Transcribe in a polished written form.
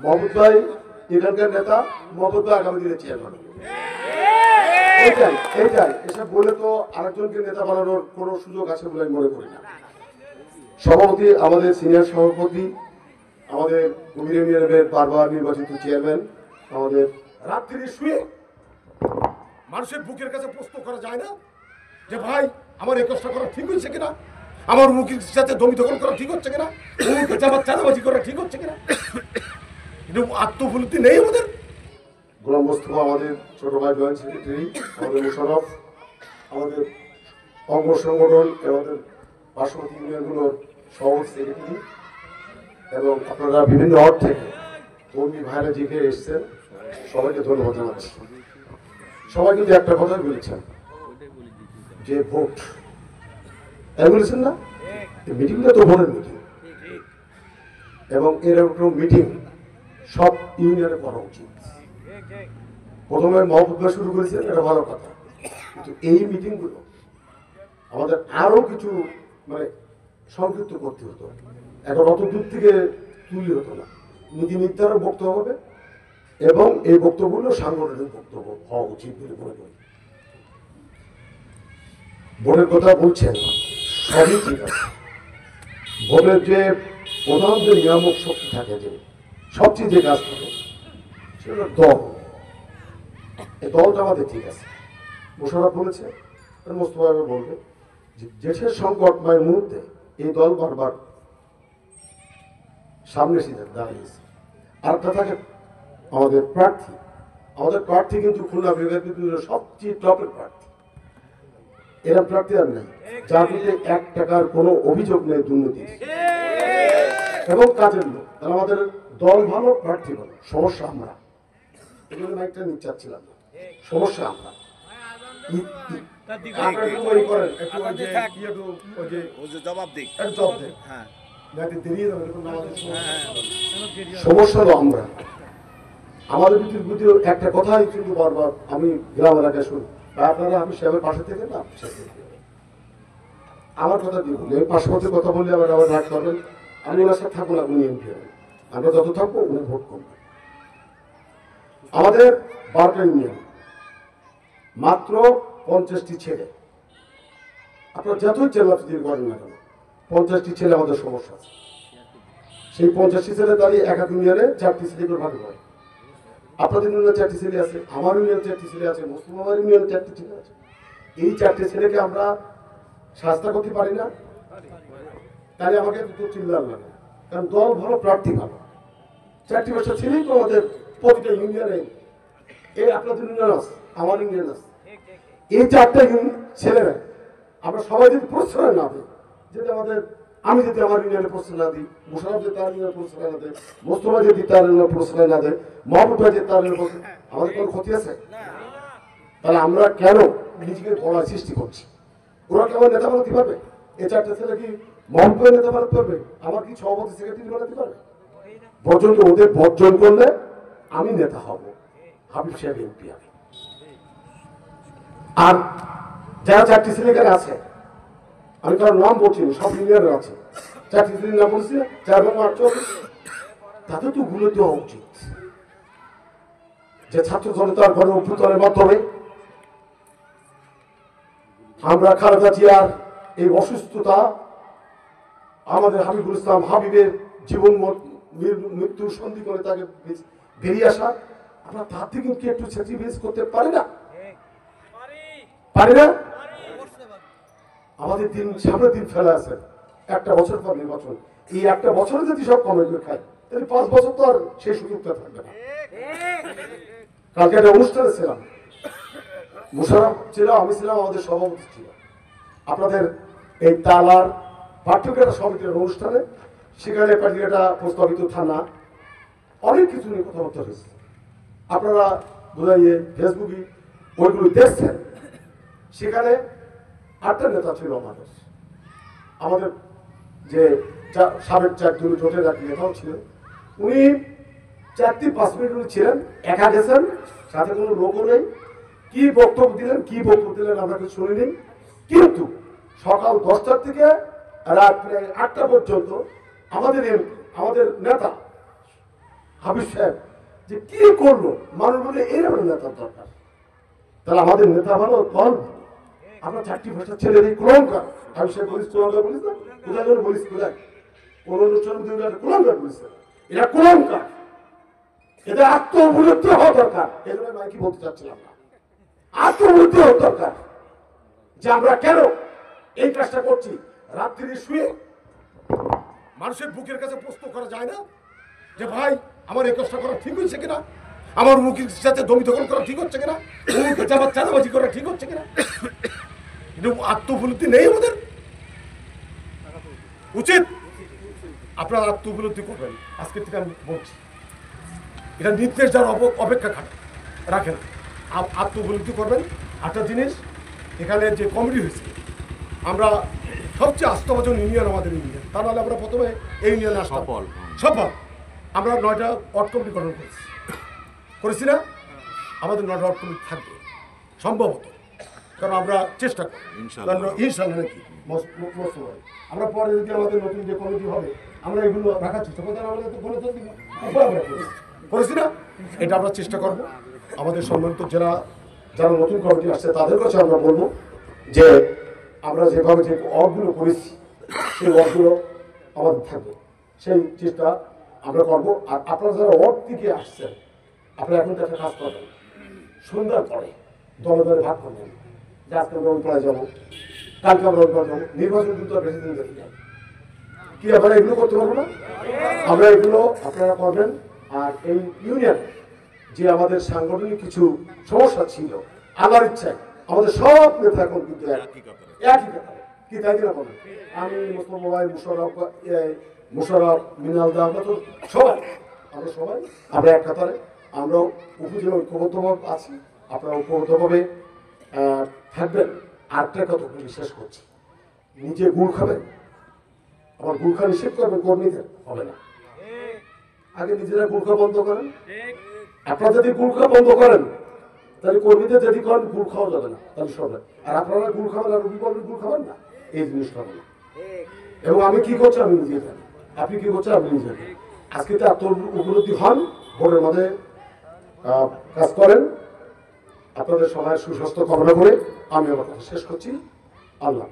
মহম্মদ ভাই এখানকার নেতা, মহম্মদ ভাই আগামী দিনে চেয়ারম্যান। এইটাই এসব বলে তো আরেকজনকে নেতা বানানোর কোনো সুযোগ আছে বলে আমি মনে করি না। সভাপতি, আমাদের সিনিয়র সভাপতি, আমাদের কুমির ইউনিয়নের বারবার নির্বাচিত চেয়ারম্যান, আমাদের রাত্রি শুয়ে মানুষের বুকের কাছে প্রশ্ন করা যায় না যে ভাই আমার এই কষ্ট করা ঠিক হয়েছে কিনা, আমার মুখের সাথে জমি দখল করা ঠিক হচ্ছে কিনা, আমার চাঁদাবাজি করা ঠিক হচ্ছে কিনা? কিন্তু আত্মফলতি নেই আমাদের। গোলাম মোস্তফা আমাদের ছোট ভাই জয়েন্ট সেক্রেটারি, আমাদের মুশারফ আমাদের অঙ্গ সংগঠন, আমাদের পার্শ্ববর্তী ইউনিয়নগুলোর সভাপতি সেক্রেটারি, এবং আপনারা বিভিন্ন ওয়ার্ড থেকে কর্মী ভাইরা যেখানে এসছেন সবাইকে ধন্যবাদ জানাচ্ছি। সবাই কিন্তু একটা কথাই বলেছেন যে ভোট, তাই বলেছেন না? মিটিংটা তো ভোটের মিটিং, এবং এরকম মিটিং সব ইউনিয়নে করা উচিত। প্রথমে মহকুমা শুরু করেছেন, এটা ভালো কথা, কিন্তু এই মিটিংগুলো আমাদের আরো কিছু মানে সংক্ষিপ্ত করতে হতো। এখন অত দূর থেকে তুলি হতো না, নীতি নির্ধারণ বক্তব্য হবে, এবং এই বক্তব্যগুলো সাংগঠনিক বক্তব্য হওয়া উচিত বলে মনে করি। ভোটের কথা বলছেন, সবই ঠিক আছে। ভোটের যে প্রধান যে নিয়ামক শক্তি থাকে, যে সবচেয়ে যে কাজ থাকে সেটা দল। এই দলটা আমাদের ঠিক আছে। মোশাররফ বলেছে, মোস্তফা বলবে যে দেশের সংকটময় মুহূর্তে এই দল বারবার সামনে এসে দাঁড়িয়েছে। আরেকটা থাকে আমাদের প্রার্থী। আমাদের প্রার্থী কিন্তু খুলনা বিভাগের সবচেয়ে টপের প্রার্থী। এরা প্রার্থী আর নেই যার মধ্যে 1 টাকার কোনো অভিযোগ নেই দুর্নীতি এবং কাজের লোক। তাহলে আমাদের দল ভালো, প্রার্থী ভালো। সমস্যা আমরা এগুলো একটা নিতে চাচ্ছিলাম না, সমস্যা আমরা সমস্যা তো আমরা আমাদের ভিতরে একটা কথাই কিন্তু বারবার আমি গ্রাম এলাকায় শুনি, আপনারা আমি সাহেবের পাশে থেকে না আমার কথা দিয়ে বলি, আমি পাশাপাশি কথা বললে আবার আবার রাগ করবেন, আমি ওনার সাথে থাকবো না, উনি এমপি হবেন, আমরা যত থাকবো উনি ভোট করবেন। আমাদের 12টা ইউনিয়ন, মাত্র 50টি ছেলে। আপনারা যতই জেলা দিয়ে করেন না কেন, 50টি ছেলে আমাদের সমস্যা আছে। সেই 50টি ছেলে দাঁড়িয়ে এক এক ইউনিয়নে 4টি ছেলে করে ভাগ করে। আপনাদের ইউনিয়নে 4টি ছেলে আছে, আমার ইউনিয়নে 4টি ছেলে আছে, মুসলমান ইউনিয়নে 4টি ছেলে আছে। এই 4টি ছেলেকে আমরা শাস্তা করতে পারি না, তাহলে আমাকে তো চিল্লার লাগে, কারণ দল ভালো, প্রার্থী ভালো। 4টি বছর ছেলেই তো আমাদের প্রতিটা ইউনিয়নে, এই আপনাদের ইউনিয়ন আছে, আমার ইউনিয়ন আছে, এই 4টা ছেলেরা আমরা সবাই যদি প্রশ্রয় না দিই, যেটা আমাদের আমি যদি আমার ইউনিয়নে প্রশ্রয় না দিই, মোশাররফ যদি তার ইউনিয়নে প্রশ্রয় না দেয়, মোস্তফা যদি তার ইউনিয়নে প্রশ্রয় না দেয়, মহম্মদ ভাই যদি তার ইউনিয়নে, আমাদের কোনো ক্ষতি আছে? তাহলে আমরা কেন নিজেকে বলার সৃষ্টি করছি? ওরা কি আমার নেতা বানাতে পারবে? এই 4টা ছেলে কি মহম্মদ ভাই নেতা বানাতে পারবে? আমার কি সভাপতি সেক্রেটারি বানাতে পারবে? বর্জন ওদের বর্জন করলে আমি নেতা হব, হাবিব সাহেব এমপি হবে। আর যারা 4টি ছেলে এখানে আছে, আমি তার নাম বলছি, সব ইউনিয়নের আছে, 4টি ছেলের নাম বলছি, 4 এবং 8 তাদের তো গুলো দেওয়া উচিত, যে ছাত্র জনতার গণ অভ্যুত্থানের মাধ্যমে আমরা খালেদা জিয়ার এই অসুস্থতা, আমাদের হাবিবুল ইসলাম হাবিবের জীবন মৃত্যুর সন্ধি করে তাকে বেরিয়ে আসা, আমরা তার থেকে কি একটু স্যাক্রিফাইস করতে পারি না? পারি না? আমাদের দিন সামনের দিন ফেলে আছে, 1টা বছর পর নির্বাচন। এই 1টা বছরে যদি সব কমে খায়, তাহলে 5 বছর তো আর সেই সুযোগটা থাকবে না। কালকে একটা অনুষ্ঠানে ছিলাম, মোশাররফ ছিল, আমি ছিলাম, আমাদের সভাপতি ছিল, আপনাদের এই তালার পাঠ্যক্রম সমিতির অনুষ্ঠানে। সেখানে একটা প্রস্তাবিত থানা, অনেক কিছু নিয়ে কথাবার্তা হয়েছে। আপনারা বোধহয় ফেসবুকে ওইগুলো দেখছেন। সেখানে 8টা নেতা ছিল আমাদের যে সাবেক 4 জোটের এক নেতাও ছিলেন। উনি 4-5 মিনিট উনি ছিলেন, একা গেছেন, সাথে কোনো লোকও নেই। কি বক্তব্য দিলেন আমরা কিছু শুনিনি। কিন্তু সকাল 10টা থেকে রাত প্রায় 8টা পর্যন্ত আমাদের নেতা হাবিব সাহেব যে কি করলো, মানুষ বলে এরকম নেতার দরকার। তাহলে আমাদের নেতা ভালো, দল আমরা 4টি ভাষা ছেড়ে দিই কুলঙ্কার। হাবিব সাহেব বলিস কুলঙ্কার বলিস না, কোথায় যেন বলিস, কোথায় কোন অনুষ্ঠান কুলঙ্কার বলিস, এরা কুলঙ্কার, এদের আত্মবিরুদ্ধে হওয়া দরকার। এই জন্য আমি কি বলতে চাচ্ছিলাম না, আত্মবিরুদ্ধে হওয়া দরকার যে আমরা কেন এই কাজটা করছি। রাত্রি শুয়ে মানুষের বুকের কাছে প্রশ্ন করা যায় না যে ভাই আমার এই কাজটা করা ঠিক হয়েছে কিনা, আমার মুখের সাথে জমি দখল করা ঠিক হচ্ছে কিনা, আমার চাঁদাবাজি করা ঠিক হচ্ছে কিনা। কিন্তু আত্মউপলব্ধি নেই আমাদের। উচিত আপনারা আত্মউপলব্ধি করবেন। আজকে থেকে আমি বলছি, এটা নির্দেশ যার অপেক্ষা রাখে না, আত্মউপলব্ধি করবেন। একটা জিনিস, এখানে যে কমিটি হয়েছে, আমরা সবচেয়ে আস্থাভাজন ইউনিয়ন আমাদের ইউনিয়ন, তা নাহলে আমরা প্রথমে এই ইউনিয়নে আসতাম। সফল আমরা 9টা ওয়ার্ড কমিটি গঠন করেছি না, আমাদের 9টা ওয়ার্ড কমিটি থাকবে সম্ভবত, কারণ আমরা চেষ্টা করি ইনশাল্লাহ নাকি আমরা পরে যদি আমাদের নতুন যে কমিটি হবে আমরা এগুলো রাখার চেষ্টা করি। করেছি না, এটা আমরা চেষ্টা করব। আমাদের সম্মানিত যারা নতুন কমিটি আসছে তাদের কাছে আমরা বলবো যে আমরা যেভাবে যে ওয়ার্ডগুলো করেছি সেই ওয়ার্ডগুলো আমাদের থাকবে, সেই চেষ্টা আমরা করবো। আর আপনারা যারা ওয়ার্ড থেকে আসছেন, আপনারা এখন একটা কাজ করবেন, সন্ধ্যার পরে দলে দলে ভাগ করবেন যে আজকে আমরা ওই যাবো, কালকে আমরা ওই যাবো। নির্বাচন কিন্তু বেশি দিন দেখি যায় কি, আপনারা এগুলো করতে পারবো না? আমরা এগুলো আপনারা করবেন। আর এই ইউনিয়ন যে আমাদের সাংগঠনিক কিছু সমস্যা ছিল, আমার ইচ্ছায় আমাদের সব নেতা এখন কিন্তু একই কাতারে কি, তাই কিনা বলেন? আমি মোস্তফা, মুশারফ, মিনাল দা, আমরা তো সবাই আমরা এক কাতারে, আমরা উপজেলা ঐক্যবদ্ধভাবে আছি, আপনারা ঐক্যবদ্ধভাবে থাকবেন। আরেকটা কথা বিশ্বাস করছি, নিজে গুড় খাবেন, আবার গুড় খা নিষেধ করবেন কর্মীদের, হবে না। আগে নিজেরা গুড় খাওয়া বন্ধ করেন। আপনারা যদি গুড় খাওয়া বন্ধ করেন তাহলে কর্মীদের যদি করেন গুড় খাওয়া যাবে না, তাহলে সবাই। আর আপনারা গুড় খাবেন আর রুগী বলবেন গুড় খাবেন না, এই জিনিসটা হবে না। এবং আমি কি করছি আমি নিজে জানি, আপনি কি করছেন আপনি নিজে জানেন। আজকে তো আত্ম উপলব্ধি হন, ভোটের মধ্যে কাজ করেন। আপনাদের সবাই সুস্বাস্থ্য কামনা করে আমি আমার কথা শেষ করছি। আল্লাহ।